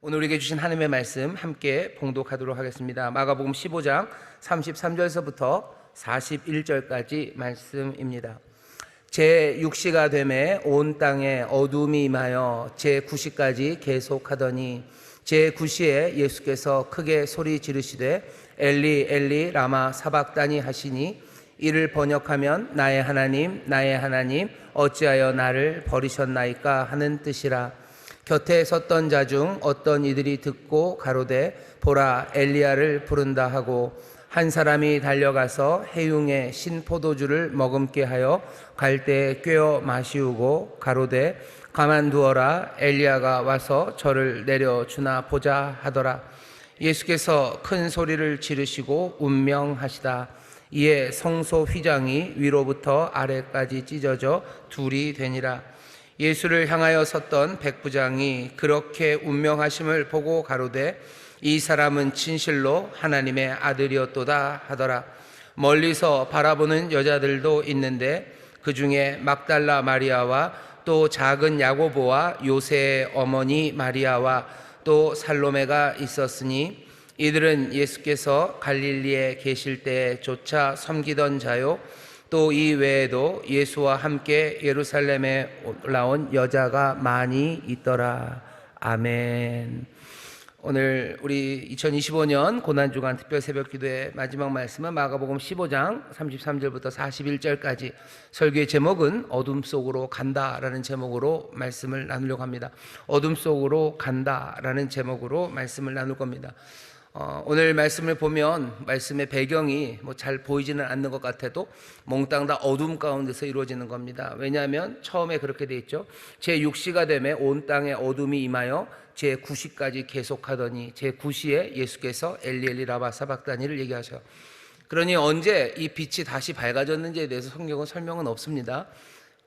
오늘 우리에게 주신 하나님의 말씀 함께 봉독하도록 하겠습니다. 마가복음 15장 33절에서부터 41절까지 말씀입니다. 제6시가 되매 온 땅에 어둠이 임하여 제9시까지 계속하더니 제9시에 예수께서 크게 소리 지르시되 엘리 엘리 라마 사박다니 하시니 이를 번역하면 나의 하나님 어찌하여 나를 버리셨나이까 하는 뜻이라. 곁에 섰던 자 중 어떤 이들이 듣고 가로되 보라 엘리야를 부른다 하고 한 사람이 달려가서 해융에 신 포도주를 머금게 하여 갈대에 꿰어 마시우고 가로되 가만두어라 엘리야가 와서 저를 내려주나 보자 하더라. 예수께서 큰 소리를 지르시고 운명하시다. 이에 성소 휘장이 위로부터 아래까지 찢어져 둘이 되니라. 예수를 향하여 섰던 백부장이 그렇게 운명하심을 보고 가로되 이 사람은 진실로 하나님의 아들이었도다 하더라. 멀리서 바라보는 여자들도 있는데 그 중에 막달라 마리아와 또 작은 야고보와 요새의 어머니 마리아와 또 살로메가 있었으니 이들은 예수께서 갈릴리에 계실 때조차 섬기던 자요 또 이 외에도 예수와 함께 예루살렘에 올라온 여자가 많이 있더라. 아멘. 오늘 우리 2025년 고난주간 특별 새벽기도의 마지막 말씀은 마가복음 15장 33절부터 41절까지, 설교의 제목은 어둠 속으로 간다라는 제목으로 말씀을 나누려고 합니다. 어둠 속으로 간다라는 제목으로 말씀을 나눌 겁니다. 오늘 말씀을 보면 말씀의 배경이 잘 보이지는 않는 것 같아도 몽땅 다 어둠 가운데서 이루어지는 겁니다. 왜냐하면 처음에 그렇게 돼 있죠. 제6시가 되매 온 땅에 어둠이 임하여 제9시까지 계속하더니 제9시에 예수께서 엘리 엘리 라마 사박다니를 얘기하셔요. 그러니 언제 이 빛이 다시 밝아졌는지에 대해서 성경은 설명은 없습니다.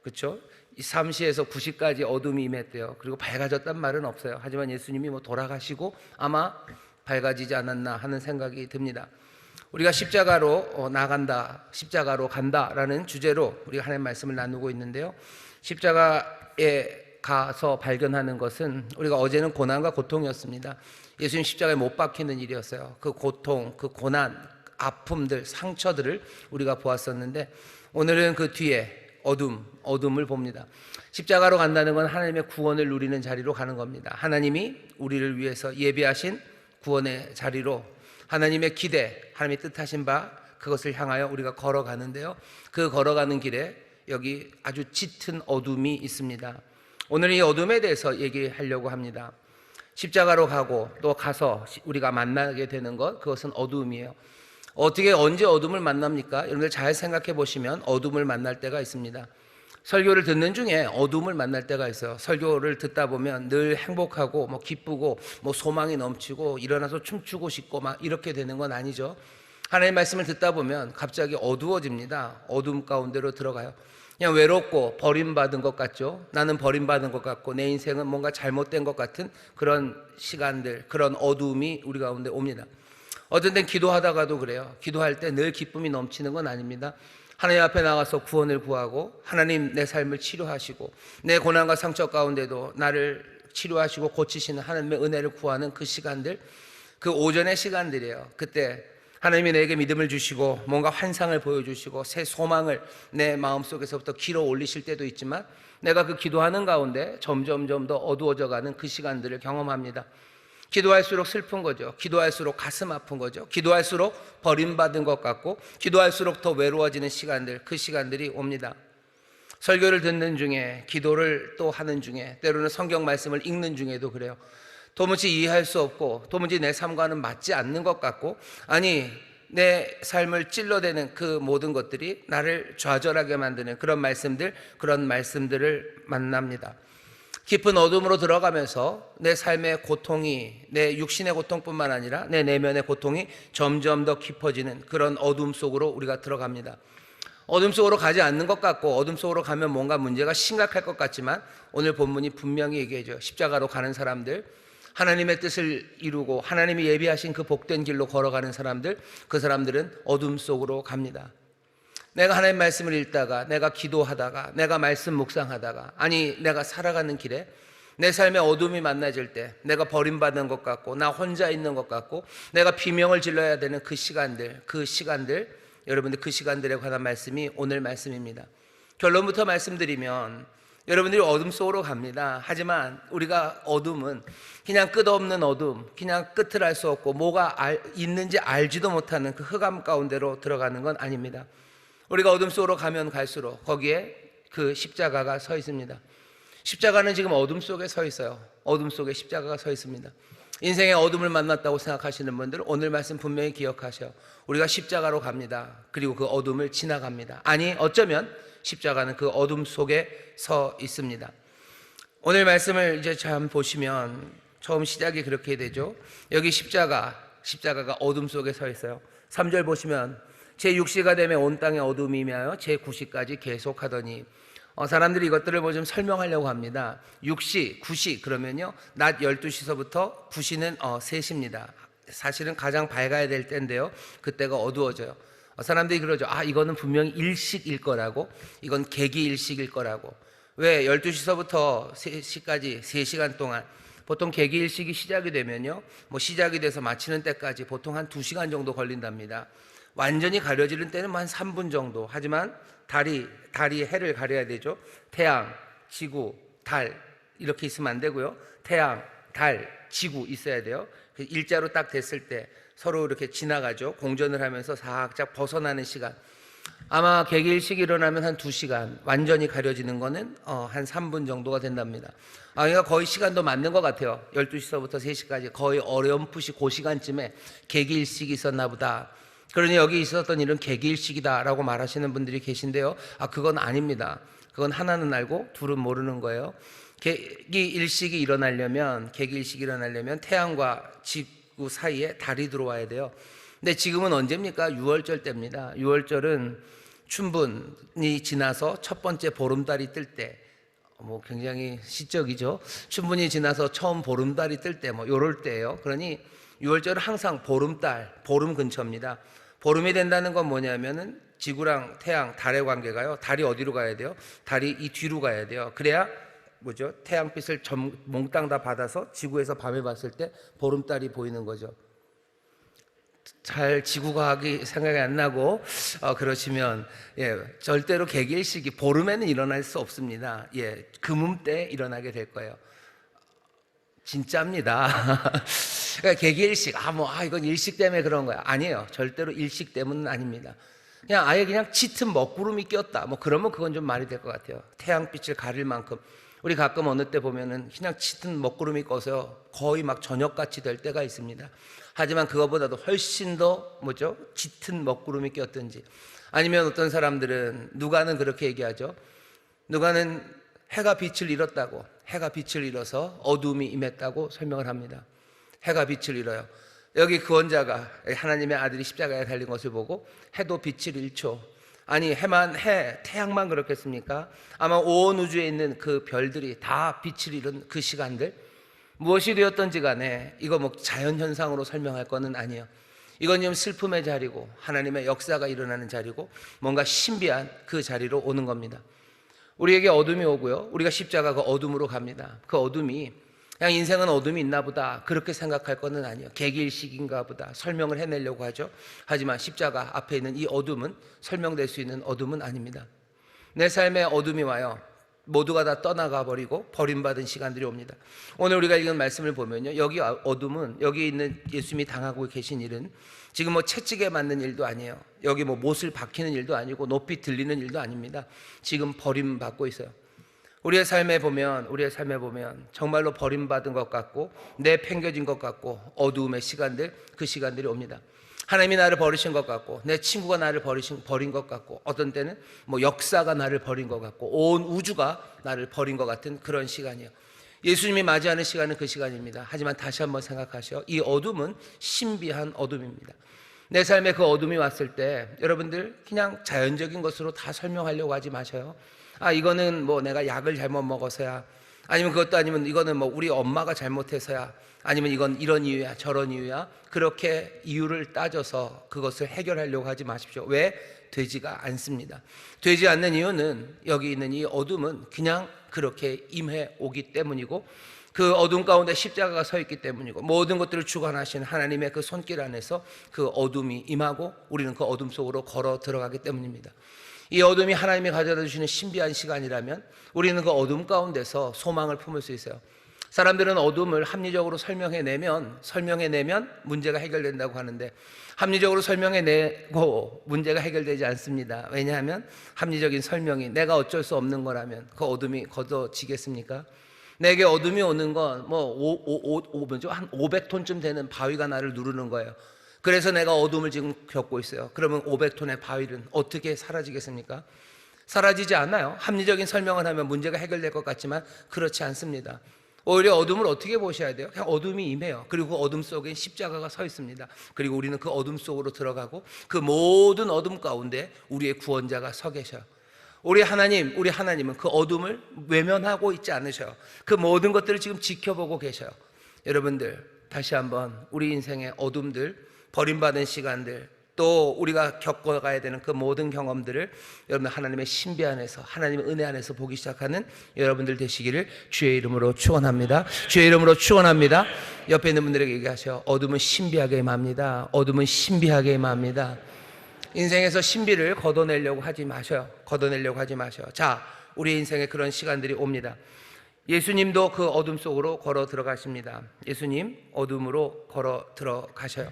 그렇죠? 3시에서 9시까지 어둠이 임했대요. 그리고 밝아졌단 말은 없어요. 하지만 예수님이 돌아가시고 아마 밝아지지 않았나 하는 생각이 듭니다. 우리가 십자가로 나간다, 십자가로 간다라는 주제로 우리가 하나님의 말씀을 나누고 있는데요. 십자가에 가서 발견하는 것은 우리가 어제는 고난과 고통이었습니다. 예수님 십자가에 못 박히는 일이었어요. 그 고통, 그 고난, 아픔들, 상처들을 우리가 보았었는데 오늘은 그 뒤에 어둠을 봅니다. 십자가로 간다는 건 하나님의 구원을 누리는 자리로 가는 겁니다. 하나님이 우리를 위해서 예비하신 구원의 자리로, 하나님의 기대, 하나님의 뜻하신 바 그것을 향하여 우리가 걸어가는데요. 그 걸어가는 길에 여기 아주 짙은 어둠이 있습니다. 오늘 이 어둠에 대해서 얘기하려고 합니다. 십자가로 가고 또 가서 우리가 만나게 되는 것, 그것은 어둠이에요. 언제 어둠을 만납니까? 여러분들 잘 생각해 보시면 어둠을 만날 때가 있습니다. 설교를 듣는 중에 어둠을 만날 때가 있어요. 설교를 듣다 보면 늘 행복하고 기쁘고 소망이 넘치고 일어나서 춤추고 싶고 이렇게 되는 건 아니죠. 하나님의 말씀을 듣다 보면 갑자기 어두워집니다. 어둠 가운데로 들어가요. 그냥 외롭고 버림받은 것 같죠. 나는 버림받은 것 같고 내 인생은 뭔가 잘못된 것 같은 그런 시간들, 그런 어둠이 우리 가운데 옵니다. 어떤 땐 기도하다가도 그래요. 기도할 때 늘 기쁨이 넘치는 건 아닙니다. 하나님 앞에 나가서 구원을 구하고 하나님 내 삶을 치료하시고 내 고난과 상처 가운데도 나를 치료하시고 고치시는 하나님의 은혜를 구하는 그 시간들, 그 오전의 시간들이에요. 그때 하나님이 내게 믿음을 주시고 뭔가 환상을 보여주시고 새 소망을 내 마음속에서부터 길어 올리실 때도 있지만 내가 그 기도하는 가운데 점점 더 어두워져가는 그 시간들을 경험합니다. 기도할수록 슬픈 거죠. 기도할수록 가슴 아픈 거죠. 기도할수록 버림받은 것 같고 기도할수록 더 외로워지는 시간들, 그 시간들이 옵니다. 설교를 듣는 중에, 기도를 또 하는 중에, 때로는 성경 말씀을 읽는 중에도 그래요. 도무지 이해할 수 없고 도무지 내 삶과는 맞지 않는 것 같고, 아니 내 삶을 찔러대는 그 모든 것들이 나를 좌절하게 만드는 그런 말씀들을 만납니다. 깊은 어둠으로 들어가면서 내 삶의 고통이, 내 육신의 고통뿐만 아니라 내 내면의 고통이 점점 더 깊어지는 그런 어둠 속으로 우리가 들어갑니다. 어둠 속으로 가지 않는 것 같고 어둠 속으로 가면 뭔가 문제가 심각할 것 같지만 오늘 본문이 분명히 얘기해줘요. 십자가로 가는 사람들, 하나님의 뜻을 이루고 하나님이 예비하신 그 복된 길로 걸어가는 사람들, 그 사람들은 어둠 속으로 갑니다. 내가 하나님 말씀을 읽다가, 내가 기도하다가, 내가 말씀 묵상하다가, 아니 내가 살아가는 길에 내 삶에 어둠이 만나질 때, 내가 버림받은 것 같고 나 혼자 있는 것 같고 내가 비명을 질러야 되는 그 시간들, 여러분들 그 시간들에 관한 말씀이 오늘 말씀입니다. 결론부터 말씀드리면 여러분들이 어둠 속으로 갑니다. 하지만 우리가 어둠은 그냥 끝없는 어둠, 그냥 끝을 알 수 없고 뭐가 있는지 알지도 못하는 그 흑암 가운데로 들어가는 건 아닙니다. 우리가 어둠 속으로 가면 갈수록 거기에 그 십자가가 서 있습니다. 십자가는 지금 어둠 속에 서 있어요. 어둠 속에 십자가가 서 있습니다. 인생의 어둠을 만났다고 생각하시는 분들 오늘 말씀 분명히 기억하셔. 우리가 십자가로 갑니다. 그리고 그 어둠을 지나갑니다. 아니 어쩌면 십자가는 그 어둠 속에 서 있습니다. 오늘 말씀을 이제 참 보시면 처음 시작이 그렇게 되죠. 여기 십자가가 어둠 속에 서 있어요. 3절 보시면 제6시가 되면 온 땅에 어둠이 임하여 제9시까지 계속하더니 사람들이 이것들을 뭐 좀 설명하려고 합니다. 6시, 9시 그러면요 낮 12시서부터 9시는 3시입니다. 사실은 가장 밝아야 될 때인데요 그때가 어두워져요. 사람들이 그러죠. 이거는 분명히 일식일 거라고, 이건 개기일식일 거라고. 왜 12시서부터 3시까지 3시간 동안 보통 개기일식이 시작이 되면요 뭐 시작이 돼서 마치는 때까지 보통 한 2시간 정도 걸린답니다. 완전히 가려지는 때는 한 3분 정도. 하지만 달이 해를 가려야 되죠. 태양, 지구, 달 이렇게 있으면 안 되고요. 태양, 달, 지구 있어야 돼요. 일자로 딱 됐을 때 서로 이렇게 지나가죠. 공전을 하면서 살짝 벗어나는 시간. 아마 개기일식이 일어나면 한 2시간, 완전히 가려지는 거는 한 3분 정도가 된답니다. 그러니까 거의 시간도 맞는 것 같아요. 12시서부터 3시까지 거의 어렴풋이 그 시간쯤에 개기일식이 있었나 보다. 그러니 여기 있었던 일은 개기일식이다라고 말하시는 분들이 계신데요. 그건 아닙니다. 그건 하나는 알고 둘은 모르는 거예요. 개기일식이 일어나려면 태양과 지구 사이에 달이 들어와야 돼요. 근데 지금은 언제입니까? 6월절 때입니다. 6월절은 춘분이 지나서 첫 번째 보름달이 뜰 때, 굉장히 시적이죠. 춘분이 지나서 처음 보름달이 뜰 때, 요럴 때예요. 그러니 6월절은 항상 보름 근처입니다. 보름이 된다는 건 뭐냐면은 지구랑 태양, 달의 관계가요. 달이 어디로 가야 돼요? 달이 이 뒤로 가야 돼요. 그래야 태양빛을 몽땅 다 받아서 지구에서 밤에 봤을 때 보름달이 보이는 거죠. 잘 지구과학이 생각이 안 나고 그러시면 절대로 개기일식이 보름에는 일어날 수 없습니다. 금음 때 일어나게 될 거예요. 진짜입니다. 그러니까 개기일식, 이건 일식 때문에 그런 거야. 아니에요. 절대로 일식 때문은 아닙니다. 그냥 짙은 먹구름이 꼈다. 그러면 그건 좀 말이 될 것 같아요. 태양빛을 가릴 만큼. 우리 가끔 어느 때 보면은 그냥 짙은 먹구름이 꺼서 거의 막 저녁같이 될 때가 있습니다. 하지만 그거보다도 훨씬 더 짙은 먹구름이 꼈든지, 아니면 어떤 사람들은 누가는 그렇게 얘기하죠. 누가는 해가 빛을 잃었다고, 해가 빛을 잃어서 어둠이 임했다고 설명을 합니다. 해가 빛을 잃어요. 여기 구원자가 하나님의 아들이 십자가에 달린 것을 보고 해도 빛을 잃죠. 아니 태양만 그렇겠습니까? 아마 온 우주에 있는 그 별들이 다 빛을 잃은 그 시간들, 무엇이 되었던지 간에 이거 자연현상으로 설명할 거는 아니에요. 이건 좀 슬픔의 자리고 하나님의 역사가 일어나는 자리고 뭔가 신비한 그 자리로 오는 겁니다. 우리에게 어둠이 오고요, 우리가 십자가 그 어둠으로 갑니다. 그 어둠이 그냥 인생은 어둠이 있나 보다 그렇게 생각할 거는 아니에요. 개기일식인가 보다 설명을 해내려고 하죠. 하지만 십자가 앞에 있는 이 어둠은 설명될 수 있는 어둠은 아닙니다. 내 삶에 어둠이 와요. 모두가 다 떠나가 버리고 버림받은 시간들이 옵니다. 오늘 우리가 읽은 말씀을 보면요, 여기 어둠은, 여기 있는 예수님이 당하고 계신 일은 지금 채찍에 맞는 일도 아니에요. 여기 못을 박히는 일도 아니고 높이 들리는 일도 아닙니다. 지금 버림받고 있어요. 우리의 삶에 보면 정말로 버림받은 것 같고 내팽겨진 것 같고 어두움의 시간들, 그 시간들이 옵니다. 하나님이 나를 버리신 것 같고 내 친구가 나를 버린 것 같고 어떤 때는 역사가 나를 버린 것 같고 온 우주가 나를 버린 것 같은 그런 시간이에요. 예수님이 맞이하는 시간은 그 시간입니다. 하지만 다시 한번 생각하시오. 이 어둠은 신비한 어둠입니다. 내 삶에 그 어둠이 왔을 때 여러분들 그냥 자연적인 것으로 다 설명하려고 하지 마셔요. 이거는 내가 약을 잘못 먹어서야, 아니면 그것도 아니면 이거는 우리 엄마가 잘못해서야, 아니면 이건 이런 이유야 저런 이유야, 그렇게 이유를 따져서 그것을 해결하려고 하지 마십시오. 왜? 되지가 않습니다. 되지 않는 이유는 여기 있는 이 어둠은 그냥 그렇게 임해 오기 때문이고, 그 어둠 가운데 십자가가 서 있기 때문이고, 모든 것들을 주관하신 하나님의 그 손길 안에서 그 어둠이 임하고 우리는 그 어둠 속으로 걸어 들어가기 때문입니다. 이 어둠이 하나님이 가져다 주시는 신비한 시간이라면 우리는 그 어둠 가운데서 소망을 품을 수 있어요. 사람들은 어둠을 합리적으로 설명해내면 문제가 해결된다고 하는데, 합리적으로 설명해내고 문제가 해결되지 않습니다. 왜냐하면 합리적인 설명이 내가 어쩔 수 없는 거라면 그 어둠이 걷어지겠습니까? 내게 어둠이 오는 건 한 500톤쯤 되는 바위가 나를 누르는 거예요. 그래서 내가 어둠을 지금 겪고 있어요. 그러면 500톤의 바위는 어떻게 사라지겠습니까? 사라지지 않아요. 합리적인 설명을 하면 문제가 해결될 것 같지만 그렇지 않습니다. 오히려 어둠을 어떻게 보셔야 돼요? 그냥 어둠이 임해요. 그리고 그 어둠 속에 십자가가 서 있습니다. 그리고 우리는 그 어둠 속으로 들어가고 그 모든 어둠 가운데 우리의 구원자가 서 계셔요. 우리 하나님은 그 어둠을 외면하고 있지 않으셔요. 그 모든 것들을 지금 지켜보고 계셔요. 여러분들, 다시 한번 우리 인생의 어둠들, 버림받은 시간들, 또 우리가 겪어가야 되는 그 모든 경험들을 여러분 하나님의 신비 안에서, 하나님의 은혜 안에서 보기 시작하는 여러분들 되시기를 주의 이름으로 축원합니다. 주의 이름으로 축원합니다. 옆에 있는 분들에게 얘기하세요. 어둠은 신비하게 임합니다. 어둠은 신비하게 임합니다. 인생에서 신비를 걷어내려고 하지 마셔요. 자, 우리 인생에 그런 시간들이 옵니다. 예수님도 그 어둠 속으로 걸어 들어가십니다. 예수님 어둠으로 걸어 들어가셔요.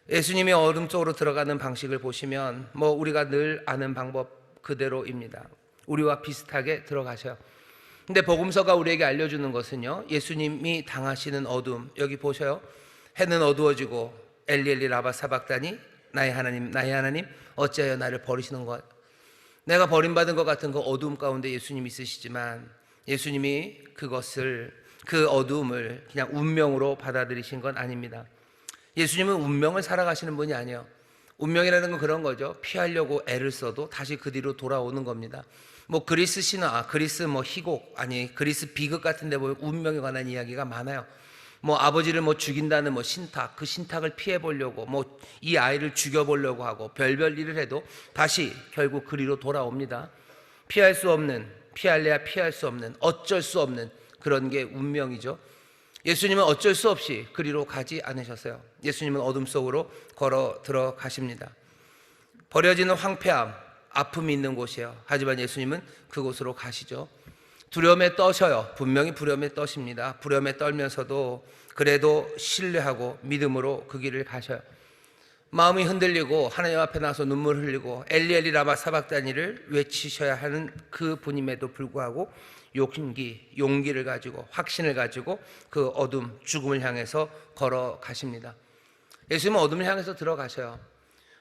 예수님이 어둠 속으로 들어가는 방식을 보시면 우리가 늘 아는 방법 그대로입니다. 우리와 비슷하게 들어가셔요. 근데 복음서가 우리에게 알려주는 것은요, 예수님이 당하시는 어둠, 여기 보셔요. 해는 어두워지고 엘리 엘리 라바 사박다니, 나의 하나님 어찌하여 나를 버리시는 것. 내가 버림받은 것 같은 그 어둠 가운데 예수님이 있으시지만 예수님이 그 어둠을 그냥 운명으로 받아들이신 건 아닙니다. 예수님은 운명을 살아가시는 분이 아니에요. 운명이라는 건 그런 거죠. 피하려고 애를 써도 다시 그 뒤로 돌아오는 겁니다. 그리스 신화, 그리스 희곡, 그리스 비극 같은 데 보면 운명에 관한 이야기가 많아요. 아버지를 죽인다는 신탁, 그 신탁을 피해 보려고 이 아이를 죽여 보려고 하고 별별 일을 해도 다시 결국 그리로 돌아옵니다. 피할래야 피할 수 없는, 어쩔 수 없는 그런 게 운명이죠. 예수님은 어쩔 수 없이 그리로 가지 않으셨어요. 예수님은 어둠 속으로 걸어 들어가십니다. 버려지는 황폐함, 아픔이 있는 곳이에요. 하지만 예수님은 그곳으로 가시죠. 두려움에 떠셔요. 분명히 두려움에 떠십니다. 두려움에 떨면서도 그래도 신뢰하고 믿음으로 그 길을 가셔요. 마음이 흔들리고 하나님 앞에 나서 눈물 흘리고 엘리 엘리 라마 사박다니를 외치셔야 하는 그 분임에도 불구하고 용기를 가지고, 확신을 가지고 그 어둠, 죽음을 향해서 걸어가십니다. 예수님은 어둠을 향해서 들어가셔요.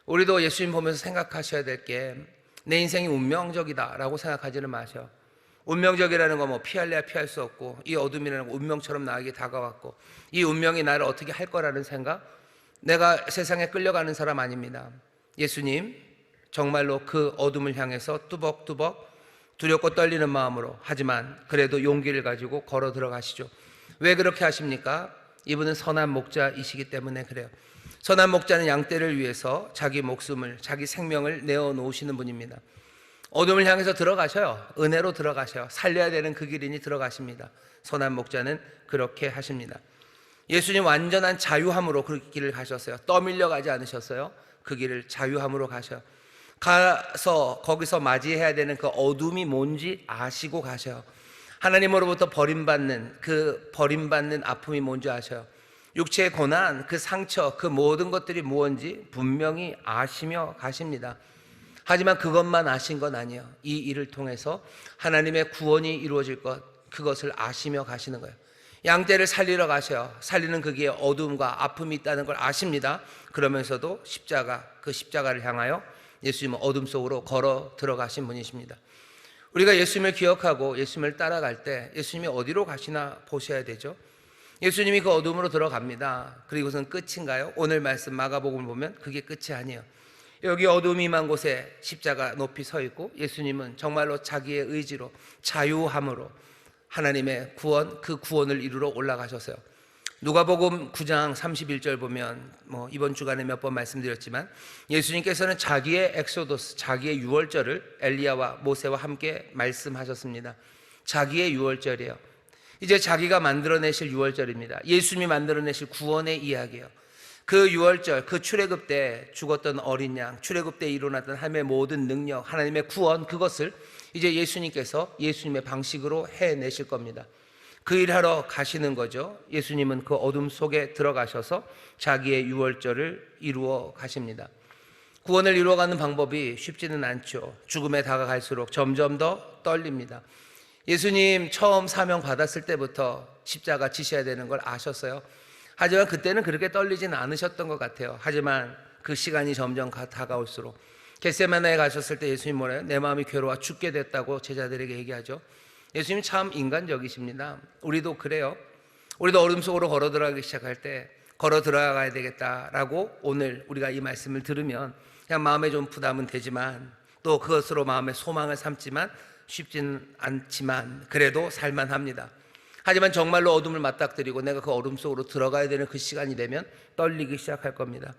우리도 예수님 보면서 생각하셔야 될 게, 내 인생이 운명적이다 라고 생각하지는 마셔요. 운명적이라는 건 피할래야 피할 수 없고, 이 어둠이라는 건 운명처럼 나에게 다가왔고, 이 운명이 나를 어떻게 할 거라는 생각, 내가 세상에 끌려가는 사람 아닙니다. 예수님 정말로 그 어둠을 향해서 뚜벅뚜벅 두렵고 떨리는 마음으로, 하지만 그래도 용기를 가지고 걸어 들어가시죠. 왜 그렇게 하십니까? 이분은 선한 목자이시기 때문에 그래요. 선한 목자는 양떼를 위해서 자기 목숨을, 자기 생명을 내어놓으시는 분입니다. 어둠을 향해서 들어가셔요. 은혜로 들어가셔요. 살려야 되는 그 길이니 들어가십니다. 선한 목자는 그렇게 하십니다. 예수님 완전한 자유함으로 그 길을 가셨어요. 떠밀려 가지 않으셨어요. 그 길을 자유함으로 가셔요. 가서 거기서 맞이해야 되는 그 어둠이 뭔지 아시고 가셔요. 하나님으로부터 버림받는 아픔이 뭔지 아셔요. 육체의 고난, 그 상처, 그 모든 것들이 무엇인지 분명히 아시며 가십니다. 하지만 그것만 아신 건 아니에요. 이 일을 통해서 하나님의 구원이 이루어질 것, 그것을 아시며 가시는 거예요. 양떼를 살리러 가셔요. 살리는 거기에 어둠과 아픔이 있다는 걸 아십니다. 그러면서도 그 십자가를 향하여 예수님은 어둠 속으로 걸어 들어가신 분이십니다. 우리가 예수님을 기억하고 예수님을 따라갈 때 예수님이 어디로 가시나 보셔야 되죠. 예수님이 그 어둠으로 들어갑니다. 그리고선 끝인가요? 오늘 말씀 마가복음을 보면 그게 끝이 아니에요. 여기 어둠이 임한 곳에 십자가 높이 서 있고, 예수님은 정말로 자기의 의지로, 자유함으로 하나님의 구원, 그 구원을 이루러 올라가셨어요. 누가복음 9장 31절 보면 이번 주간에 몇 번 말씀드렸지만 예수님께서는 자기의 엑소도스, 자기의 유월절을 엘리야와 모세와 함께 말씀하셨습니다. 자기의 유월절이에요. 이제 자기가 만들어내실 유월절입니다. 예수님이 만들어내실 구원의 이야기예요. 그 유월절, 그 출애굽 때 죽었던 어린 양, 출애굽 때 일어났던 하나님의 모든 능력, 하나님의 구원, 그것을 이제 예수님께서 예수님의 방식으로 해내실 겁니다. 그 일하러 가시는 거죠. 예수님은 그 어둠 속에 들어가셔서 자기의 유월절을 이루어 가십니다. 구원을 이루어가는 방법이 쉽지는 않죠. 죽음에 다가갈수록 점점 더 떨립니다. 예수님 처음 사명 받았을 때부터 십자가 지셔야 되는 걸 아셨어요. 하지만 그때는 그렇게 떨리지는 않으셨던 것 같아요. 하지만 그 시간이 점점 다가올수록 겟세마네에 가셨을 때 예수님 뭐래요? 내 마음이 괴로워 죽게 됐다고 제자들에게 얘기하죠. 예수님 참 인간적이십니다. 우리도 그래요. 우리도 어둠 속으로 걸어 들어가기 시작할 때 걸어 들어가야 되겠다라고 오늘 우리가 이 말씀을 들으면 그냥 마음에 좀 부담은 되지만 또 그것으로 마음의 소망을 삼지만 쉽지는 않지만 그래도 살만합니다. 하지만 정말로 어둠을 맞닥뜨리고 내가 그 어둠 속으로 들어가야 되는 그 시간이 되면 떨리기 시작할 겁니다.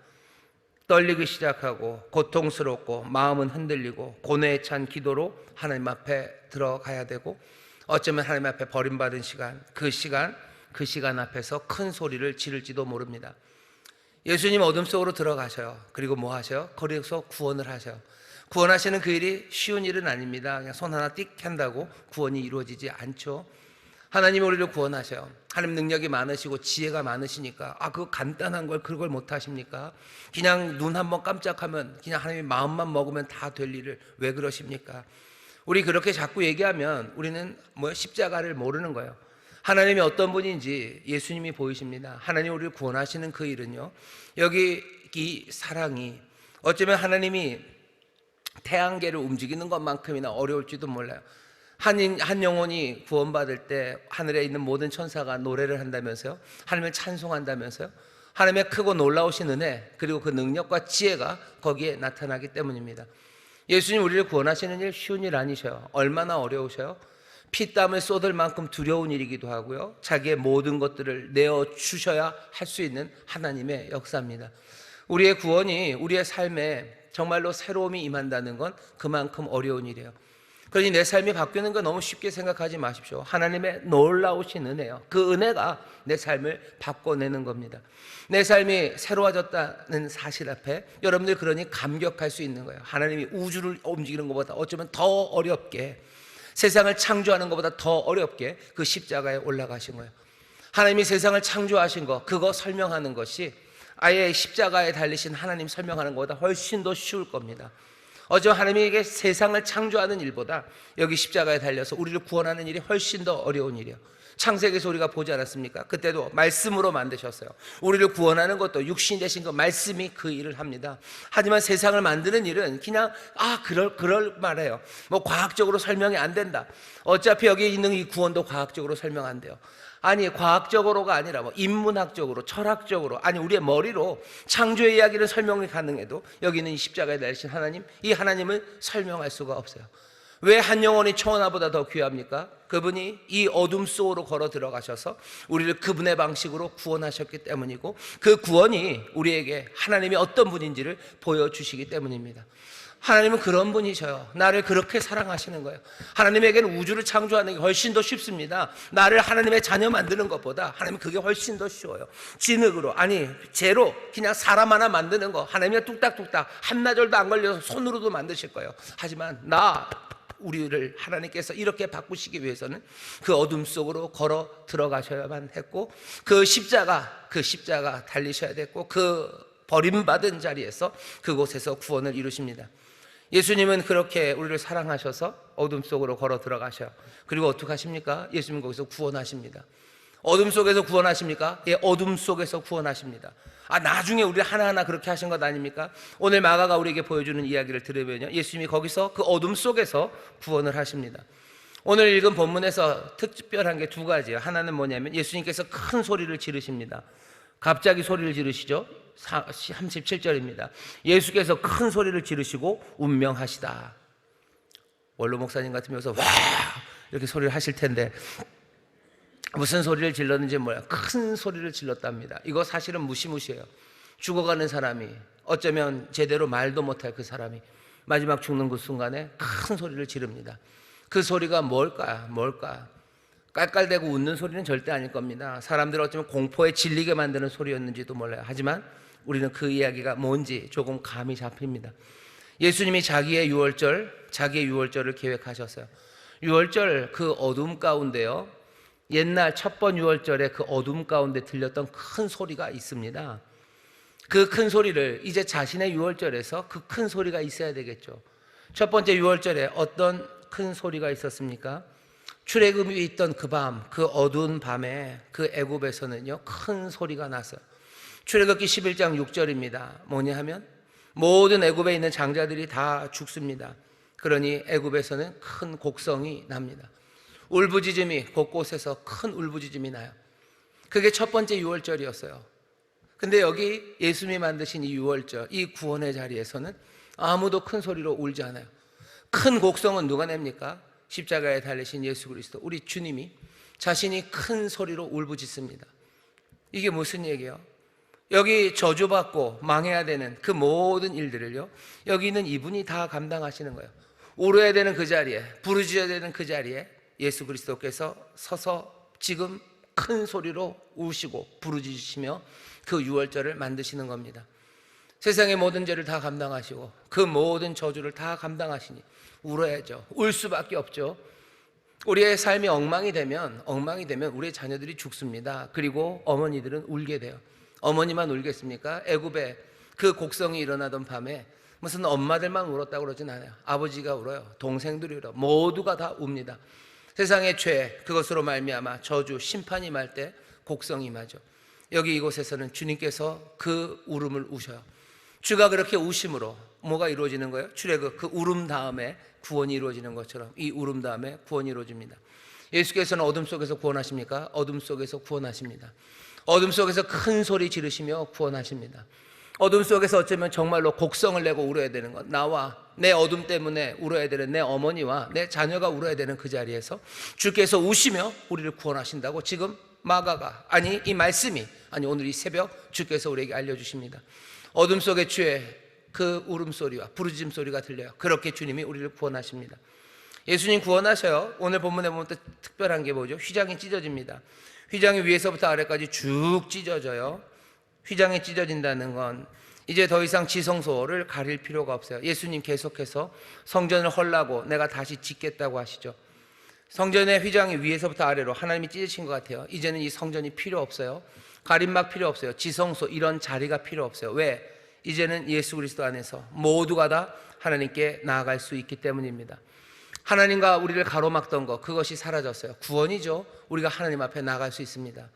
떨리기 시작하고 고통스럽고 마음은 흔들리고 고뇌에 찬 기도로 하나님 앞에 들어가야 되고 어쩌면 하나님 앞에 버림받은 시간, 그 시간 앞에서 큰 소리를 지를지도 모릅니다. 예수님 어둠 속으로 들어가셔요. 그리고 뭐 하셔요? 거기서 구원을 하셔요. 구원하시는 그 일이 쉬운 일은 아닙니다. 그냥 손 하나 띡 한다고 구원이 이루어지지 않죠. 하나님이 우리를 구원하셔요. 하나님 능력이 많으시고 지혜가 많으시니까 그거 간단한 걸 그걸 못 하십니까? 그냥 눈 한번 깜짝하면 그냥 하나님의 마음만 먹으면 다 될 일을 왜 그러십니까? 우리 그렇게 자꾸 얘기하면 우리는 십자가를 모르는 거예요. 하나님이 어떤 분인지 예수님이 보이십니다. 하나님 우리를 구원하시는 그 일은요, 여기 이 사랑이 어쩌면 하나님이 태양계를 움직이는 것만큼이나 어려울지도 몰라요. 한 영혼이 구원받을 때 하늘에 있는 모든 천사가 노래를 한다면서요, 하나님을 찬송한다면서요. 하나님의 크고 놀라우신 은혜 그리고 그 능력과 지혜가 거기에 나타나기 때문입니다. 예수님 우리를 구원하시는 일 쉬운 일 아니셔요. 얼마나 어려우셔요. 피땀을 쏟을 만큼 두려운 일이기도 하고요, 자기의 모든 것들을 내어주셔야 할 수 있는 하나님의 역사입니다. 우리의 구원이 우리의 삶에 정말로 새로움이 임한다는 건 그만큼 어려운 일이에요. 그러니 내 삶이 바뀌는 거 너무 쉽게 생각하지 마십시오. 하나님의 놀라우신 은혜요, 그 은혜가 내 삶을 바꿔내는 겁니다. 내 삶이 새로워졌다는 사실 앞에 여러분들 그러니 감격할 수 있는 거예요. 하나님이 우주를 움직이는 것보다 어쩌면 더 어렵게, 세상을 창조하는 것보다 더 어렵게 그 십자가에 올라가신 거예요. 하나님이 세상을 창조하신 거, 그거 설명하는 것이 아예 십자가에 달리신 하나님 설명하는 것보다 훨씬 더 쉬울 겁니다. 어쩌면 하나님에게 세상을 창조하는 일보다 여기 십자가에 달려서 우리를 구원하는 일이 훨씬 더 어려운 일이에요. 창세기에서 우리가 보지 않았습니까? 그때도 말씀으로 만드셨어요. 우리를 구원하는 것도 육신 되신 그 말씀이 그 일을 합니다. 하지만 세상을 만드는 일은 그냥 그럴 말해요. 과학적으로 설명이 안 된다. 어차피 여기 있는 이 구원도 과학적으로 설명 안 돼요. 아니, 과학적으로가 아니라 인문학적으로, 철학적으로, 아니 우리의 머리로 창조의 이야기를 설명이 가능해도 여기는 이 십자가에 달리신 하나님, 이 하나님을 설명할 수가 없어요. 왜 한 영혼이 천하보다 더 귀합니까? 그분이 이 어둠 속으로 걸어 들어가셔서 우리를 그분의 방식으로 구원하셨기 때문이고, 그 구원이 우리에게 하나님이 어떤 분인지를 보여주시기 때문입니다. 하나님은 그런 분이셔요. 나를 그렇게 사랑하시는 거예요. 하나님에게는 우주를 창조하는 게 훨씬 더 쉽습니다. 나를 하나님의 자녀 만드는 것보다 하나님은 그게 훨씬 더 쉬워요. 진흙으로, 재로 그냥 사람 하나 만드는 거 하나님이 뚝딱뚝딱 한나절도 안 걸려서 손으로도 만드실 거예요. 하지만 우리를 하나님께서 이렇게 바꾸시기 위해서는 그 어둠 속으로 걸어 들어가셔야만 했고, 그 십자가 달리셔야 됐고, 그 버림받은 자리에서 그곳에서 구원을 이루십니다. 예수님은 그렇게 우리를 사랑하셔서 어둠 속으로 걸어 들어가셔요. 그리고 어떻게 하십니까? 예수님은 거기서 구원하십니다. 어둠 속에서 구원하십니까? 예, 어둠 속에서 구원하십니다. 나중에 우리 하나하나 그렇게 하신 것 아닙니까? 오늘 마가가 우리에게 보여주는 이야기를 들으면요, 예수님이 거기서 그 어둠 속에서 구원을 하십니다. 오늘 읽은 본문에서 특별한 게 두 가지예요. 하나는 뭐냐면 예수님께서 큰 소리를 지르십니다. 갑자기 소리를 지르시죠. 37절입니다. 예수께서 큰 소리를 지르시고 운명하시다. 원로 목사님 같으면 와 이렇게 소리를 하실 텐데, 무슨 소리를 질렀는지 몰라요. 큰 소리를 질렀답니다. 이거 사실은 무시무시해요. 죽어가는 사람이, 어쩌면 제대로 말도 못할 그 사람이 마지막 죽는 그 순간에 큰 소리를 지릅니다. 그 소리가 뭘까? 깔깔대고 웃는 소리는 절대 아닐 겁니다. 사람들을 어쩌면 공포에 질리게 만드는 소리였는지도 몰라요. 하지만 우리는 그 이야기가 뭔지 조금 감이 잡힙니다. 예수님이 자기의 유월절을 계획하셨어요. 유월절 그 어둠 가운데요, 옛날 첫 번 유월절에 그 어둠 가운데 들렸던 큰 소리가 있습니다. 그 큰 소리를 이제 자신의 유월절에서 그 큰 소리가 있어야 되겠죠. 첫 번째 유월절에 어떤 큰 소리가 있었습니까? 출애굽이 있던 그 밤, 그 어두운 밤에 그 애굽에서는요 큰 소리가 났어요. 출애굽기 11장 6절입니다. 뭐냐 하면 모든 애굽에 있는 장자들이 다 죽습니다. 그러니 애굽에서는 큰 곡성이 납니다. 울부짖음이 곳곳에서 큰 울부짖음이 나요. 그게 첫 번째 유월절이었어요. 근데 여기 예수님이 만드신 이 유월절, 이 구원의 자리에서는 아무도 큰 소리로 울지 않아요. 큰 곡성은 누가 냅니까? 십자가에 달리신 예수 그리스도, 우리 주님이 자신이 큰 소리로 울부짖습니다. 이게 무슨 얘기예요? 여기 저주받고 망해야 되는 그 모든 일들을요, 여기 있는 이분이 다 감당하시는 거예요. 울어야 되는 그 자리에, 부르짖어야 되는 그 자리에 예수 그리스도께서 서서 지금 큰 소리로 우시고 부르짖으시며 그 유월절을 만드시는 겁니다. 세상의 모든 죄를 다 감당하시고 그 모든 저주를 다 감당하시니 울어야죠. 울 수밖에 없죠. 우리의 삶이 엉망이 되면 우리의 자녀들이 죽습니다. 그리고 어머니들은 울게 돼요. 어머니만 울겠습니까? 애굽에 그 곡성이 일어나던 밤에 무슨 엄마들만 울었다고 그러진 않아요. 아버지가 울어요. 동생들이 울어요. 모두가 다 웁니다. 세상의 죄, 그것으로 말미암아 저주, 심판이 말 때 곡성이 임하죠. 여기 이곳에서는 주님께서 그 울음을 우셔요. 주가 그렇게 우심으로 뭐가 이루어지는 거예요? 출애굽 그 울음 다음에 구원이 이루어지는 것처럼 이 울음 다음에 구원이 이루어집니다. 예수께서는 어둠 속에서 구원하십니까? 어둠 속에서 구원하십니다. 어둠 속에서 큰 소리 지르시며 구원하십니다. 어둠 속에서 어쩌면 정말로 곡성을 내고 울어야 되는 것, 나와 내 어둠 때문에 울어야 되는 내 어머니와 내 자녀가 울어야 되는 그 자리에서 주께서 우시며 우리를 구원하신다고 지금 마가가, 아니 이 말씀이, 아니 오늘 이 새벽 주께서 우리에게 알려주십니다. 어둠 속에 주의 그 울음소리와 부르짖음 소리가 들려요. 그렇게 주님이 우리를 구원하십니다. 예수님 구원하셔요. 오늘 본문에 보면 또 특별한 게 뭐죠? 휘장이 찢어집니다. 휘장이 위에서부터 아래까지 쭉 찢어져요. 휘장이 찢어진다는 건 이제 더 이상 지성소를 가릴 필요가 없어요. 예수님 계속해서 성전을 헐라고 내가 다시 짓겠다고 하시죠. 성전의 휘장이 위에서부터 아래로 하나님이 찢으신 것 같아요. 이제는 이 성전이 필요 없어요. 가림막 필요 없어요. 지성소 이런 자리가 필요 없어요. 왜? 이제는 예수 그리스도 안에서 모두가 다 하나님께 나아갈 수 있기 때문입니다. 하나님과 우리를 가로막던 것, 그것이 사라졌어요. 구원이죠. 우리가 하나님 앞에 나아갈 수 있습니다.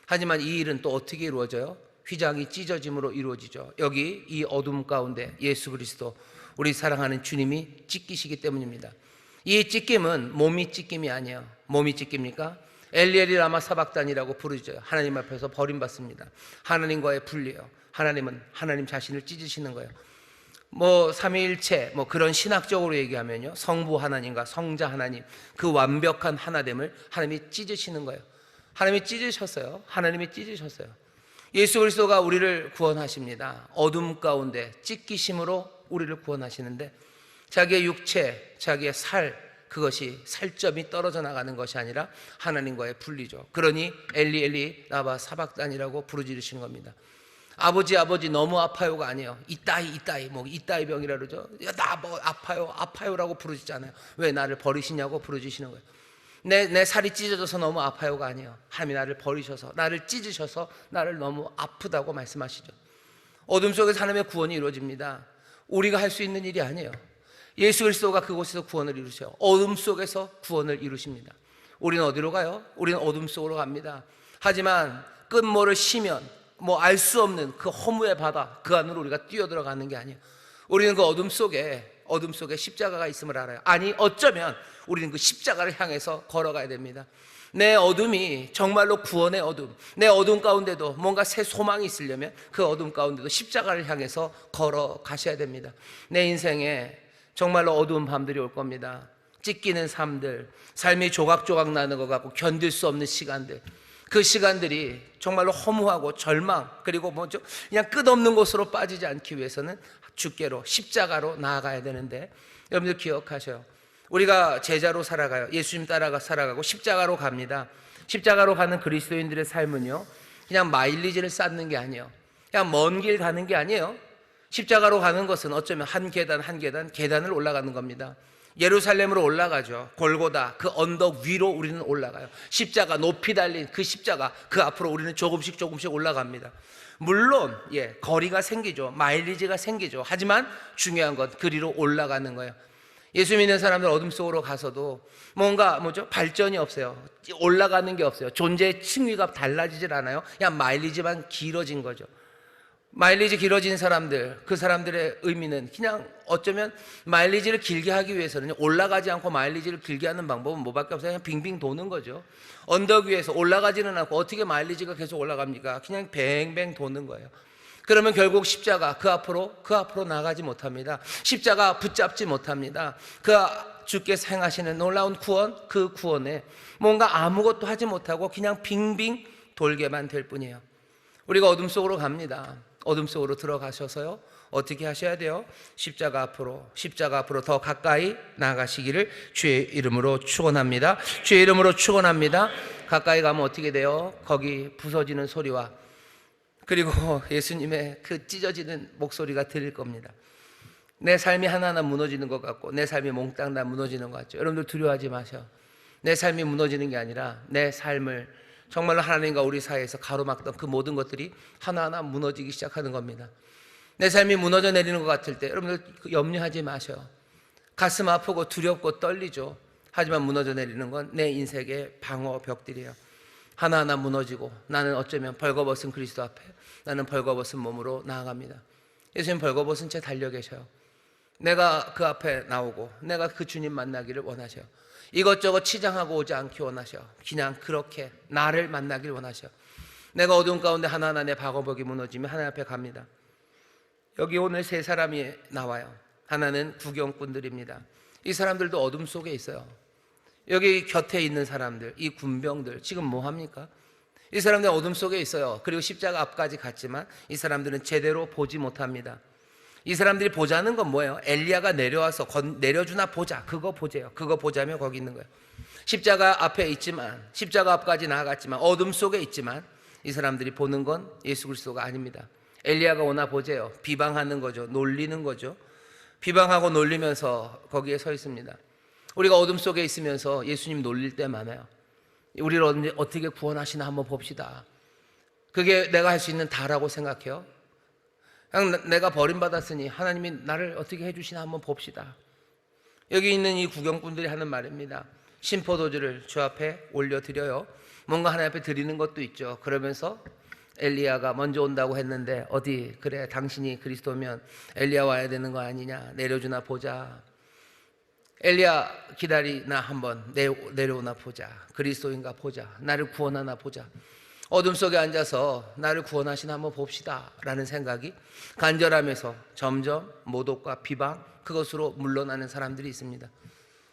하지만 이 일은 또 어떻게 이루어져요? 휘장이 찢어짐으로 이루어지죠. 여기 이 어둠 가운데 예수 그리스도, 우리 사랑하는 주님이 찢기시기 때문입니다. 이 찢김은 몸이 찢김이 아니에요. 몸이 찢깁니까? 엘리엘이 라마 사박단이라고 부르죠. 하나님 앞에서 버림받습니다. 하나님과의 분리예요. 하나님은 하나님 자신을 찢으시는 거예요. 삼위일체 그런 신학적으로 얘기하면요, 성부 하나님과 성자 하나님, 그 완벽한 하나됨을 하나님이 찢으시는 거예요. 하나님이 찢으셨어요. 하나님이 찢으셨어요. 예수 그리스도가 우리를 구원하십니다. 어둠 가운데 찢기심으로 우리를 구원하시는데 자기의 육체, 자기의 그것이 살점이 떨어져 나가는 것이 아니라 하나님과의 분리죠. 그러니 엘리 엘리 라마 사박단이라고 부르짖으시는 겁니다. 아버지 너무 아파요가 아니에요. 이따이 병이라 그러죠. 나 아파요라고 부르짖잖아요. 왜 나를 버리시냐고 부르짖으시는 거예요. 내 살이 찢어져서 너무 아파요가 아니에요. 하나님이 나를 버리셔서, 나를 찢으셔서 나를 너무 아프다고 말씀하시죠. 어둠 속에서 하나님의 구원이 이루어집니다. 우리가 할 수 있는 일이 아니에요. 예수 그리스도가 그곳에서 구원을 이루셔요. 어둠 속에서 구원을 이루십니다. 우리는 어디로 가요? 우리는 어둠 속으로 갑니다. 하지만 끝모를 쉬면 알 수 없는 그 허무의 바다, 그 안으로 우리가 뛰어들어가는 게 아니에요. 우리는 그 어둠 속에 십자가가 있음을 알아요. 아니 어쩌면 우리는 그 십자가를 향해서 걸어가야 됩니다. 내 어둠이 정말로 구원의 어둠, 내 어둠 가운데도 뭔가 새 소망이 있으려면 그 어둠 가운데도 십자가를 향해서 걸어가셔야 됩니다. 내 인생에 정말로 어두운 밤들이 올 겁니다. 찢기는 삶들, 삶이 조각조각 나는 것 같고 견딜 수 없는 시간들, 그 시간들이 정말로 허무하고 절망, 그리고 뭐죠? 그냥 끝없는 곳으로 빠지지 않기 위해서는 주께로, 십자가로 나아가야 되는데, 여러분들 기억하셔요. 우리가 제자로 살아가요. 예수님 따라가 살아가고 십자가로 갑니다. 십자가로 가는 그리스도인들의 삶은요, 그냥 마일리지를 쌓는 게 아니에요. 그냥 먼 길 가는 게 아니에요. 십자가로 가는 것은 어쩌면 한 계단 한 계단 계단을 올라가는 겁니다. 예루살렘으로 올라가죠. 골고다, 그 언덕 위로 우리는 올라가요. 십자가, 높이 달린 그 십자가, 그 앞으로 우리는 조금씩 올라갑니다. 물론 거리가 생기죠. 마일리지가 생기죠. 하지만 중요한 건 그리로 올라가는 거예요. 예수 믿는 사람들 어둠 속으로 가서도 뭔가 발전이 없어요. 올라가는 게 없어요. 존재의 층위가 달라지질 않아요. 그냥 마일리지만 길어진 거죠. 마일리지 길어진 사람들, 그 사람들의 의미는 그냥 어쩌면 마일리지를 길게 하기 위해서는 올라가지 않고 마일리지를 길게 하는 방법은 뭐밖에 없어요. 그냥 빙빙 도는 거죠. 언덕 위에서 올라가지는 않고 어떻게 마일리지가 계속 올라갑니까? 그냥 뱅뱅 도는 거예요. 그러면 결국 십자가, 그 앞으로 나가지 못합니다. 십자가 붙잡지 못합니다. 그 주께서 행하시는 놀라운 구원, 그 구원에 뭔가 아무것도 하지 못하고 그냥 빙빙 돌게만 될 뿐이에요. 우리가 어둠 속으로 갑니다. 어둠 속으로 들어가셔서요, 어떻게 하셔야 돼요? 십자가 앞으로 더 가까이 나가시기를 주의 이름으로 축원합니다. 주의 이름으로 축원합니다. 가까이 가면 어떻게 돼요? 거기 부서지는 소리와 그리고 예수님의 그 찢어지는 목소리가 들릴 겁니다. 내 삶이 하나하나 무너지는 것 같고 내 삶이 몽땅 다 무너지는 것 같죠. 여러분들 두려워하지 마셔. 내 삶이 무너지는 게 아니라 내 삶을 정말로 하나님과 우리 사이에서 가로막던 그 모든 것들이 하나하나 무너지기 시작하는 겁니다. 내 삶이 무너져 내리는 것 같을 때 여러분들 염려하지 마셔. 가슴 아프고 두렵고 떨리죠. 하지만 무너져 내리는 건 내 인생의 방어벽들이에요. 하나하나 무너지고 나는 어쩌면 벌거벗은 그리스도 앞에, 나는 벌거벗은 몸으로 나아갑니다. 예수님 벌거벗은 채 달려 계셔요. 내가 그 앞에 나오고 내가 그 주님 만나기를 원하셔요. 이것저것 치장하고 오지 않기 원하셔. 그냥 그렇게 나를 만나길 원하셔. 내가 어두운 가운데 하나하나 내 방어벽이 무너지면 하나님 앞에 갑니다. 여기 오늘 세 사람이 나와요. 하나는 구경꾼들입니다. 이 사람들도 어둠 속에 있어요. 여기 곁에 있는 사람들, 이 군병들 지금 뭐 합니까? 이 사람들 어둠 속에 있어요. 그리고 십자가 앞까지 갔지만 이 사람들은 제대로 보지 못합니다. 이 사람들이 보자는 건 뭐예요? 엘리야가 내려와서 내려주나 보자. 그거 보재요. 그거 보자면 거기 있는 거예요. 십자가 앞에 있지만, 십자가 앞까지 나아갔지만, 어둠 속에 있지만 이 사람들이 보는 건 예수 그리스도가 아닙니다. 엘리야가 오나 보재요. 비방하는 거죠. 놀리는 거죠. 비방하고 놀리면서 거기에 서 있습니다. 우리가 어둠 속에 있으면서 예수님 놀릴 때 많아요. 우리를 어떻게 구원하시나 한번 봅시다. 그게 내가 할 수 있는 다라고 생각해요. 그냥 내가 버림받았으니 하나님이 나를 어떻게 해주시나 한번 봅시다. 여기 있는 이 구경꾼들이 하는 말입니다. 신포도주를 주 앞에 올려드려요. 뭔가 하나님 앞에 드리는 것도 있죠. 그러면서 엘리야가 먼저 온다고 했는데 어디 그래 당신이 그리스도면 엘리야 와야 되는 거 아니냐, 내려주나 보자. 엘리야 기다리나 한번 내려오나 보자. 그리스도인가 보자. 나를 구원하나 보자. 어둠 속에 앉아서 나를 구원하시나 한번 봅시다 라는 생각이 간절하면서 점점 모독과 비방, 그것으로 물러나는 사람들이 있습니다.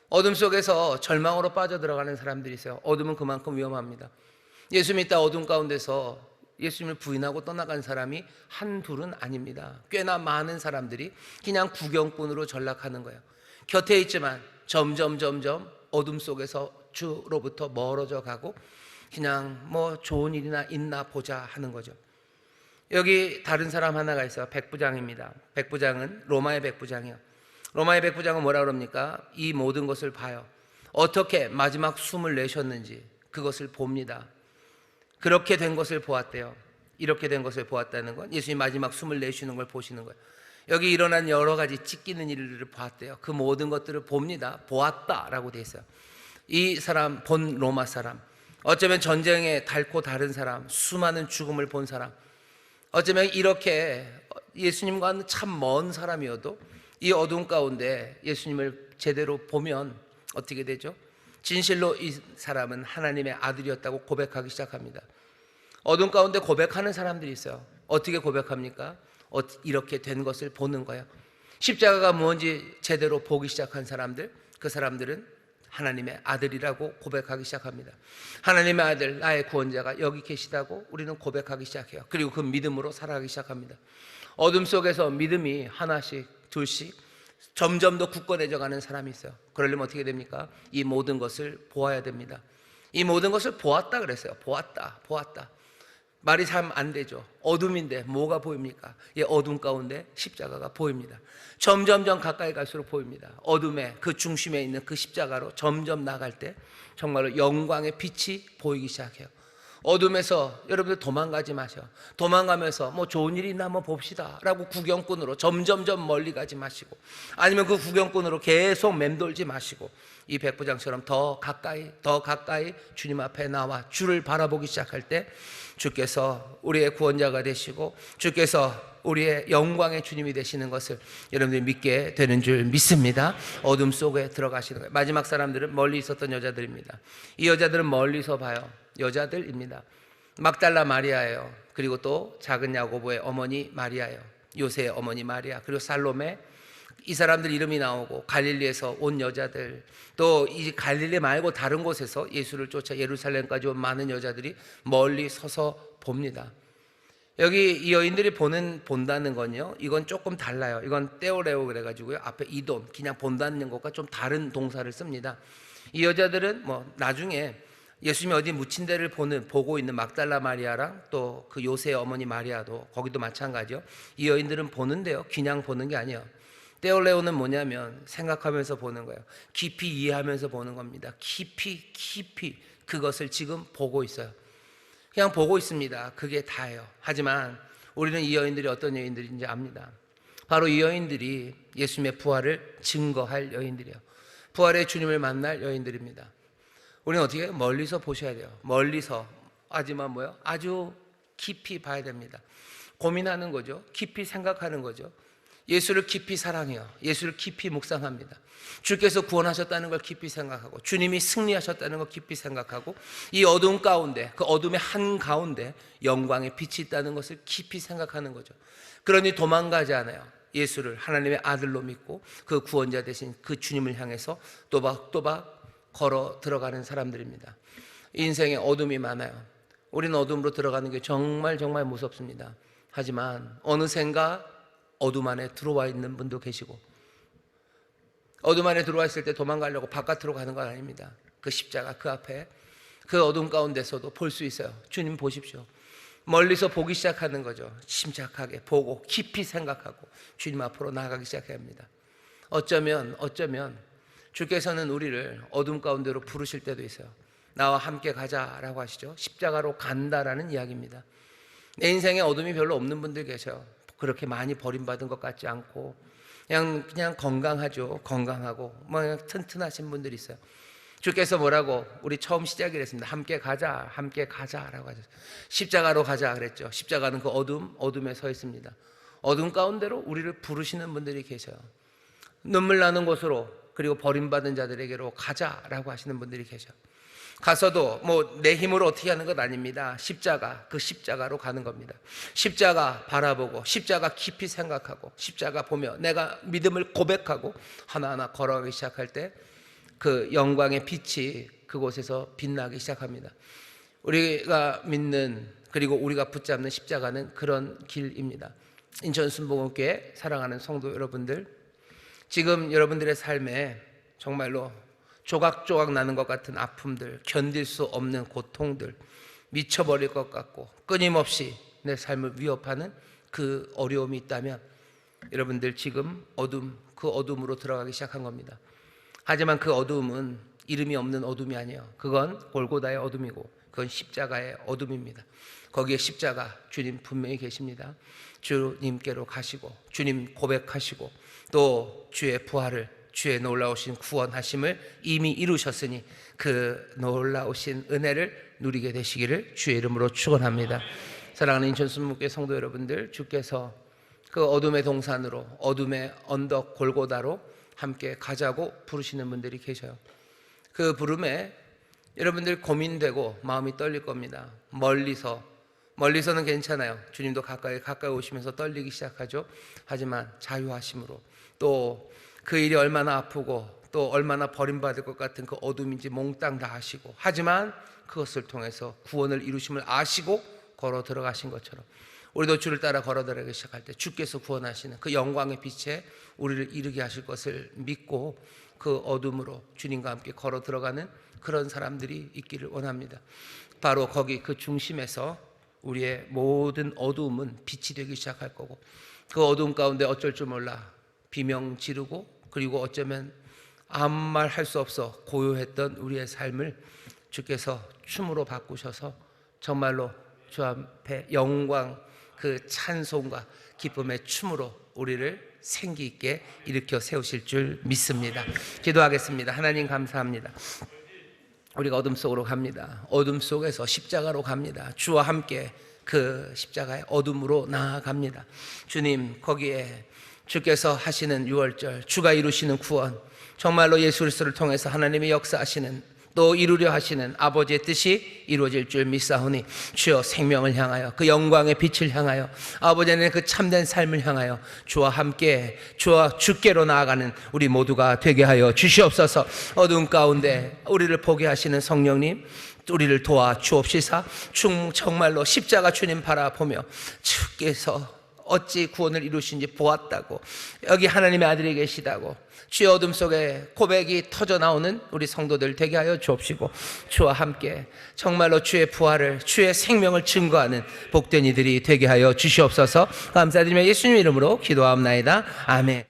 어둠 속에서 절망으로 빠져들어가는 사람들이 있어요. 어둠은 그만큼 위험합니다. 예수 믿다 어둠 가운데서 예수님을 부인하고 떠나간 사람이 한둘은 아닙니다. 꽤나 많은 사람들이 그냥 구경꾼으로 전락하는 거예요. 곁에 있지만 점점 어둠 속에서 주로부터 멀어져 가고 그냥 뭐 좋은 일이나 있나 보자 하는 거죠. 여기 다른 사람 하나가 있어요. 백부장입니다. 백부장은 로마의 백부장이요. 로마의 백부장은 뭐라 그럽니까? 이 모든 것을 봐요. 어떻게 마지막 숨을 내셨는지 그것을 봅니다. 그렇게 된 것을 보았대요. 이렇게 된 것을 보았다는 건 예수님 마지막 숨을 내쉬는 걸 보시는 거예요. 여기 일어난 여러 가지 찢기는 일들을 보았대요. 그 모든 것들을 봅니다. 보았다라고 돼 있어요. 이 사람, 본 로마 사람, 어쩌면 전쟁에 닳고 다른 사람, 수많은 죽음을 본 사람, 어쩌면 이렇게 예수님과는 참 먼 사람이어도 이 어두운 가운데 예수님을 제대로 보면 어떻게 되죠? 진실로 이 사람은 하나님의 아들이었다고 고백하기 시작합니다. 어두운 가운데 고백하는 사람들이 있어요. 어떻게 고백합니까? 이렇게 된 것을 보는 거예요. 십자가가 뭔지 제대로 보기 시작한 사람들, 그 사람들은 하나님의 아들이라고 고백하기 시작합니다. 하나님의 아들, 나의 구원자가 여기 계시다고 우리는 고백하기 시작해요. 그리고 그 믿음으로 살아가기 시작합니다. 어둠 속에서 믿음이 하나씩 둘씩 점점 더 굳건해져 가는 사람이 있어요. 그러려면 어떻게 됩니까? 이 모든 것을 보아야 됩니다. 이 모든 것을 보았다 그랬어요. 보았다. 말이 참 안 되죠. 어둠인데 뭐가 보입니까? 이 어둠 가운데 십자가가 보입니다. 점점점 가까이 갈수록 보입니다. 어둠의 그 중심에 있는 그 십자가로 점점 나갈 때 정말로 영광의 빛이 보이기 시작해요. 어둠에서 여러분들 도망가지 마셔. 도망가면서 뭐 좋은 일이 있나 한번 봅시다 라고 구경꾼으로 점점점 멀리 가지 마시고, 아니면 그 구경꾼으로 계속 맴돌지 마시고, 이 백부장처럼 더 가까이 주님 앞에 나와 주를 바라보기 시작할 때 주께서 우리의 구원자가 되시고 주께서 우리의 영광의 주님이 되시는 것을 여러분들이 믿게 되는 줄 믿습니다. 어둠 속에 들어가시는 거예요. 마지막 사람들은 멀리 있었던 여자들입니다. 이 여자들은 멀리서 봐요. 여자들입니다. 막달라 마리아예요. 그리고 또 작은 야고보의 어머니 마리아예요. 요새의 어머니 마리아, 그리고 살로메, 이 사람들 이름이 나오고 갈릴리에서 온 여자들, 또 이 갈릴리 말고 다른 곳에서 예수를 쫓아 예루살렘까지 온 많은 여자들이 멀리 서서 봅니다. 여기 이 여인들이 본다는 건요, 이건 조금 달라요. 이건 떼오레오 그래가지고요, 앞에 이돔, 그냥 본다는 것과 좀 다른 동사를 씁니다. 이 여자들은 뭐 나중에 예수님이 어디 묻힌 데를 보고 있는 막달라 마리아랑 또 그 요새의 어머니 마리아도 거기도 마찬가지요. 이 여인들은 보는데요, 그냥 보는 게 아니에요. 떼올레오는 뭐냐면 생각하면서 보는 거예요. 깊이 이해하면서 보는 겁니다. 깊이 그것을 지금 보고 있어요. 그냥 보고 있습니다. 그게 다예요. 하지만 우리는 이 여인들이 어떤 여인들인지 압니다. 바로 이 여인들이 예수님의 부활을 증거할 여인들이에요. 부활의 주님을 만날 여인들입니다. 우리는 어떻게 해요? 멀리서 보셔야 돼요. 멀리서. 하지만 뭐요? 아주 깊이 봐야 됩니다. 고민하는 거죠. 깊이 생각하는 거죠. 예수를 깊이 사랑해요. 예수를 깊이 묵상합니다. 주께서 구원하셨다는 걸 깊이 생각하고, 주님이 승리하셨다는 걸 깊이 생각하고, 이 어둠 가운데, 그 어둠의 한가운데 영광의 빛이 있다는 것을 깊이 생각하는 거죠. 그러니 도망가지 않아요. 예수를 하나님의 아들로 믿고 그 구원자 되신 그 주님을 향해서 또박 걸어 들어가는 사람들입니다. 인생에 어둠이 많아요. 우리는 어둠으로 들어가는 게 정말 무섭습니다. 하지만 어느샌가 어둠 안에 들어와 있는 분도 계시고, 어둠 안에 들어와 있을 때 도망가려고 바깥으로 가는 건 아닙니다. 그 십자가 그 앞에, 그 어둠 가운데서도 볼 수 있어요. 주님 보십시오. 멀리서 보기 시작하는 거죠. 침착하게 보고 깊이 생각하고 주님 앞으로 나아가기 시작해야 합니다. 어쩌면 주께서는 우리를 어둠 가운데로 부르실 때도 있어요. 나와 함께 가자라고 하시죠. 십자가로 간다라는 이야기입니다. 내 인생에 어둠이 별로 없는 분들 계셔요. 그렇게 많이 버림받은 것 같지 않고 그냥 건강하죠. 건강하고 뭐 튼튼하신 분들이 있어요. 주께서 뭐라고 우리 처음 시작을 했습니다. 함께 가자라고 하셨어요. 십자가로 가자 그랬죠. 십자가는 그 어둠에 서 있습니다. 어둠 가운데로 우리를 부르시는 분들이 계셔요. 눈물 나는 곳으로, 그리고 버림받은 자들에게로 가자라고 하시는 분들이 계셔요. 가서도 뭐 내 힘으로 어떻게 하는 것 아닙니다. 그 십자가로 가는 겁니다. 십자가 바라보고, 십자가 깊이 생각하고, 십자가 보며 내가 믿음을 고백하고 하나하나 걸어가기 시작할 때 그 영광의 빛이 그곳에서 빛나기 시작합니다. 우리가 믿는, 그리고 우리가 붙잡는 십자가는 그런 길입니다. 인천 순복음교회 사랑하는 성도 여러분들, 지금 여러분들의 삶에 정말로 조각조각 나는 것 같은 아픔들, 견딜 수 없는 고통들, 미쳐버릴 것 같고 끊임없이 내 삶을 위협하는 그 어려움이 있다면 여러분들 지금 그 어둠으로 들어가기 시작한 겁니다. 하지만 그 어둠은 이름이 없는 어둠이 아니에요. 그건 골고다의 어둠이고 그건 십자가의 어둠입니다. 거기에 십자가 주님 분명히 계십니다. 주님께로 가시고 주님 고백하시고 또 주의 부활을, 주의 놀라우신 구원하심을 이미 이루셨으니 그 놀라우신 은혜를 누리게 되시기를 주의 이름으로 축원합니다. 사랑하는 인천 순복음교회 성도 여러분들, 주께서 그 어둠의 동산으로, 어둠의 언덕 골고다로 함께 가자고 부르시는 분들이 계셔요. 그 부름에 여러분들 고민되고 마음이 떨릴 겁니다. 멀리서는 괜찮아요. 주님도 가까이 오시면서 떨리기 시작하죠. 하지만 자유하심으로, 또 그 일이 얼마나 아프고 또 얼마나 버림받을 것 같은 그 어둠인지 몽땅 다 아시고, 하지만 그것을 통해서 구원을 이루심을 아시고 걸어 들어가신 것처럼 우리도 주를 따라 걸어 들어가기 시작할 때 주께서 구원하시는 그 영광의 빛에 우리를 이르게 하실 것을 믿고 그 어둠으로 주님과 함께 걸어 들어가는 그런 사람들이 있기를 원합니다. 바로 거기 그 중심에서 우리의 모든 어두움은 빛이 되기 시작할 거고, 그 어두움 가운데 어쩔 줄 몰라 비명 지르고, 그리고 어쩌면 아무 말 할 수 없어 고요했던 우리의 삶을 주께서 춤으로 바꾸셔서 정말로 주 앞에 영광, 그 찬송과 기쁨의 춤으로 우리를 생기 있게 일으켜 세우실 줄 믿습니다. 기도하겠습니다. 하나님 감사합니다. 우리가 어둠 속으로 갑니다. 어둠 속에서 십자가로 갑니다. 주와 함께 그 십자가의 어둠으로 나아갑니다. 주님, 거기에 주께서 하시는 유월절, 주가 이루시는 구원, 정말로 예수 그리스도를 통해서 하나님이 역사하시는, 또 이루려 하시는 아버지의 뜻이 이루어질 줄 믿사오니 주여 생명을 향하여, 그 영광의 빛을 향하여, 아버지의 그 참된 삶을 향하여 주와 함께 주께로 나아가는 우리 모두가 되게 하여 주시옵소서. 어두운 가운데 우리를 보게 하시는 성령님, 우리를 도와 주옵시사. 정말로 십자가 주님 바라보며 주께서 어찌 구원을 이루신지 보았다고, 여기 하나님의 아들이 계시다고 주의 어둠 속에 고백이 터져 나오는 우리 성도들 되게 하여 주옵시고, 주와 함께 정말로 주의 부활을, 주의 생명을 증거하는 복된 이들이 되게 하여 주시옵소서. 감사드리며 예수님 이름으로 기도하옵나이다. 아멘.